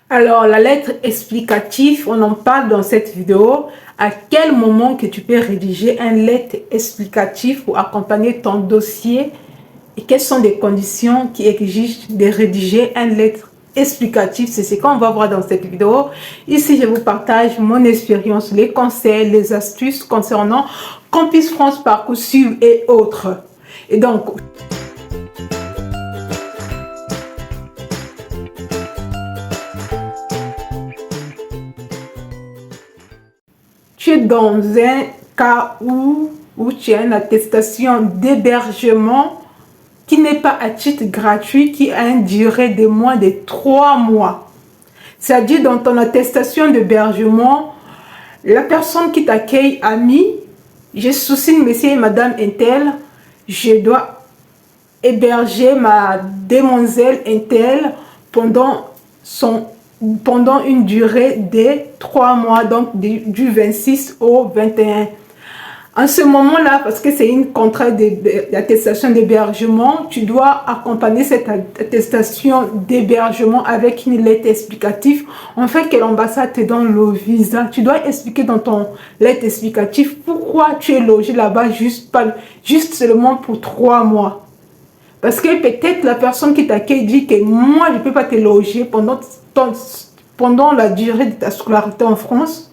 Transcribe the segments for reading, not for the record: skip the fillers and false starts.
Alors, la lettre explicative, on en parle dans cette vidéo. À quel moment que tu peux rédiger une lettre explicative pour accompagner ton dossier et quelles sont les conditions qui exigent de rédiger une lettre explicative. C'est ce qu'on va voir dans cette vidéo. Ici, je vous partage mon expérience, les conseils, les astuces concernant Campus France, Parcoursup et autres. Et donc, tu es dans un cas où tu as une attestation d'hébergement qui n'est pas à titre gratuit, qui a une durée de moins de 3 mois. C'est-à-dire, dans ton attestation d'hébergement, la personne qui t'accueille a mis « Je soucie monsieur et madame Intel, je dois héberger ma demoiselle Intel pendant une durée de 3 mois, donc du 26 au 21. » En ce moment-là, parce que c'est une contrat d'attestation d'hébergement, tu dois accompagner cette attestation d'hébergement avec une lettre explicative. En fait, que l'ambassade te donne le visa. Tu dois expliquer dans ton lettre explicative pourquoi tu es logé là-bas juste seulement pour 3 mois. Parce que peut-être la personne qui t'accueille dit que moi, je ne peux pas te loger pendant la durée de ta scolarité en France.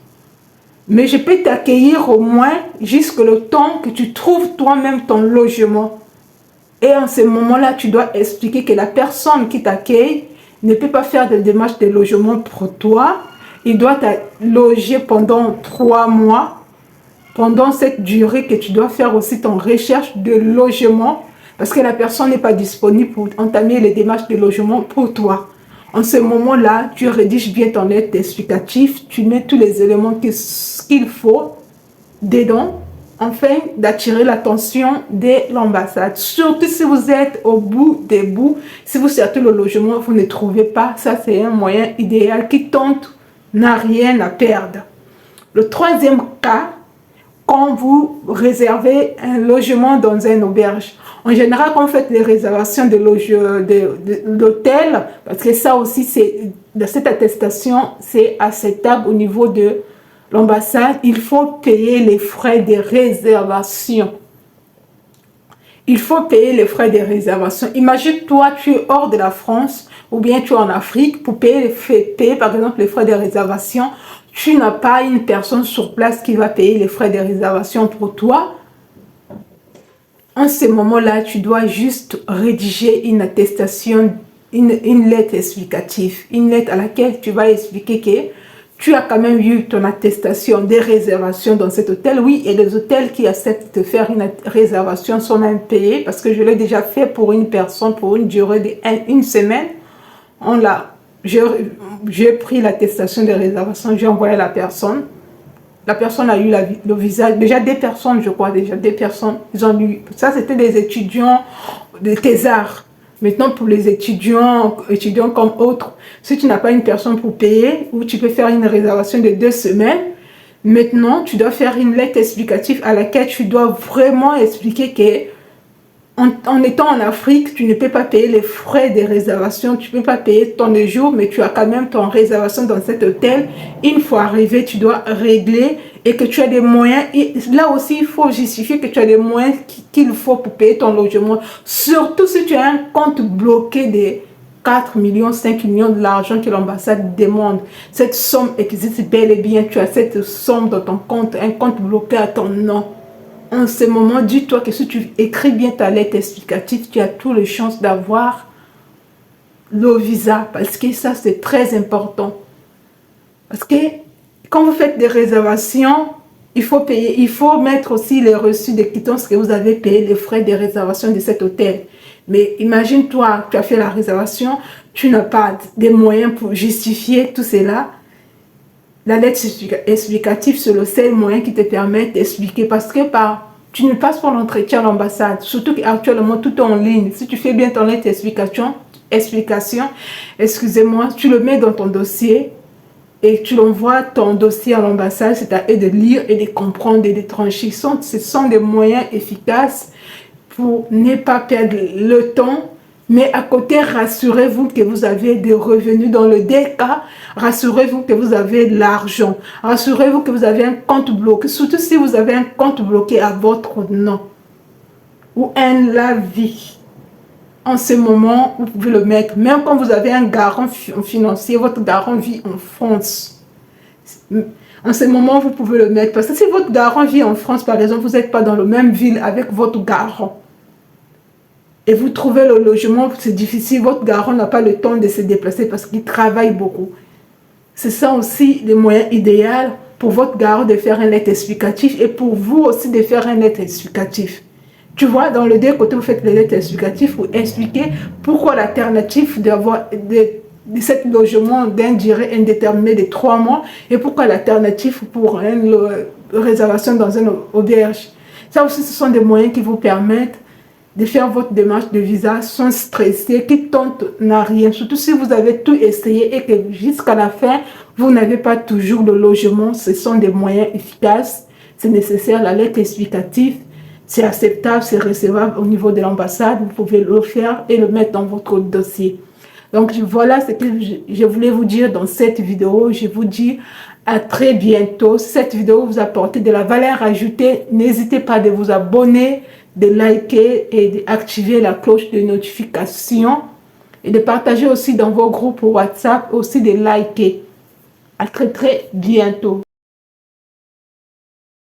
Mais je peux t'accueillir au moins jusqu'au temps que tu trouves toi-même ton logement. Et en ce moment-là, tu dois expliquer que la personne qui t'accueille ne peut pas faire de démarche de logement pour toi. Il doit te loger pendant 3 mois. Pendant cette durée que tu dois faire aussi ton recherche de logement. Parce que la personne n'est pas disponible pour entamer les démarches de logement pour toi. En ce moment-là, tu rédiges bien ton lettre explicative, tu mets tous les éléments qu'il faut dedans, afin d'attirer l'attention de l'ambassade. Surtout si vous êtes au bout des bouts, si vous cherchez le logement, vous ne trouvez pas, ça c'est un moyen idéal qui tente, n'a rien à perdre. Le troisième cas, quand vous réservez un logement dans une auberge. En général, quand vous faites les réservations d'hôtel, parce que ça aussi, de cette attestation, c'est acceptable au niveau de l'ambassade, il faut payer les frais de réservation. Il faut payer les frais de réservation. Imagine, toi, tu es hors de la France ou bien tu es en Afrique pour payer par exemple, les frais de réservation. Tu n'as pas une personne sur place qui va payer les frais de réservation pour toi. En ce moment-là, tu dois juste rédiger une attestation, une lettre explicative. Une lettre à laquelle tu vas expliquer que tu as quand même eu ton attestation de réservation dans cet hôtel. Oui, et les hôtels qui acceptent de faire une réservation sont même payés parce que je l'ai déjà fait pour une personne pour une durée d'une semaine. J'ai pris l'attestation de réservation, j'ai envoyé à la personne. La personne a eu le visa. Déjà des personnes, je crois, ils ont eu. Ça, c'était des étudiants de thésard. Maintenant, pour les étudiants comme autres, si tu n'as pas une personne pour payer, ou tu peux faire une réservation de 2 semaines, maintenant, tu dois faire une lettre explicative à laquelle tu dois vraiment expliquer que en étant en Afrique, tu ne peux pas payer les frais de réservation, tu ne peux pas payer ton séjour, mais tu as quand même ton réservation dans cet hôtel. Une fois arrivé, tu dois régler et que tu as des moyens. Et là aussi, il faut justifier que tu as des moyens qu'il faut pour payer ton logement. Surtout si tu as un compte bloqué de 4 millions, 5 millions de l'argent que l'ambassade demande. Cette somme existe bel et bien. Tu as cette somme dans ton compte, un compte bloqué à ton nom. En ce moment, dis-toi que si tu écris bien ta lettre explicative, tu as toutes les chances d'avoir le visa. Parce que ça, c'est très important. Parce que quand vous faites des réservations, il faut payer. Il faut mettre aussi les reçus de quittance que vous avez payé les frais de réservation de cet hôtel. Mais imagine-toi, tu as fait la réservation, tu n'as pas de moyens pour justifier tout cela. La lettre explicative, c'est le seul moyen qui te permet d'expliquer parce que tu ne passes pas l'entretien à l'ambassade. Surtout qu'actuellement, tout est en ligne. Si tu fais bien ton lettre explication, excusez-moi, tu le mets dans ton dossier et tu envoies ton dossier à l'ambassade. C'est à eux de lire et de comprendre et de trancher. Ce sont des moyens efficaces pour ne pas perdre le temps, Mais à côté, rassurez-vous que vous avez des revenus. Dans le cas, rassurez-vous que vous avez de l'argent. Rassurez-vous que vous avez un compte bloqué. Surtout si vous avez un compte bloqué à votre nom. Ou un lavis. En ce moment, vous pouvez le mettre. Même quand vous avez un garant financier, votre garant vit en France. En ce moment, vous pouvez le mettre. Parce que si votre garant vit en France, par exemple, vous n'êtes pas dans la même ville avec votre garant. Et vous trouvez le logement, c'est difficile. Votre garant n'a pas le temps de se déplacer parce qu'il travaille beaucoup. C'est ça aussi le moyen idéal pour votre garant de faire un lettre explicatif et pour vous aussi de faire un lettre explicatif. Tu vois, dans le deux côtés, vous faites les lettres explicatives pour expliquer pourquoi l'alternative d'avoir de cet logement d'un durée indéterminée de 3 mois et pourquoi l'alternative pour une réservation dans une auberge. Ça aussi, ce sont des moyens qui vous permettent de faire votre démarche de visa sans stresser, qui tente n'a rien. Surtout si vous avez tout essayé et que jusqu'à la fin, vous n'avez pas toujours le logement. Ce sont des moyens efficaces. C'est nécessaire, la lettre explicative. C'est acceptable, c'est recevable au niveau de l'ambassade. Vous pouvez le faire et le mettre dans votre dossier. Donc voilà ce que je voulais vous dire dans cette vidéo. Je vous dis à très bientôt. Si cette vidéo vous apporte de la valeur ajoutée, n'hésitez pas de vous abonner, de liker et d'activer la cloche de notification et de partager aussi dans vos groupes WhatsApp, aussi de liker. À très bientôt.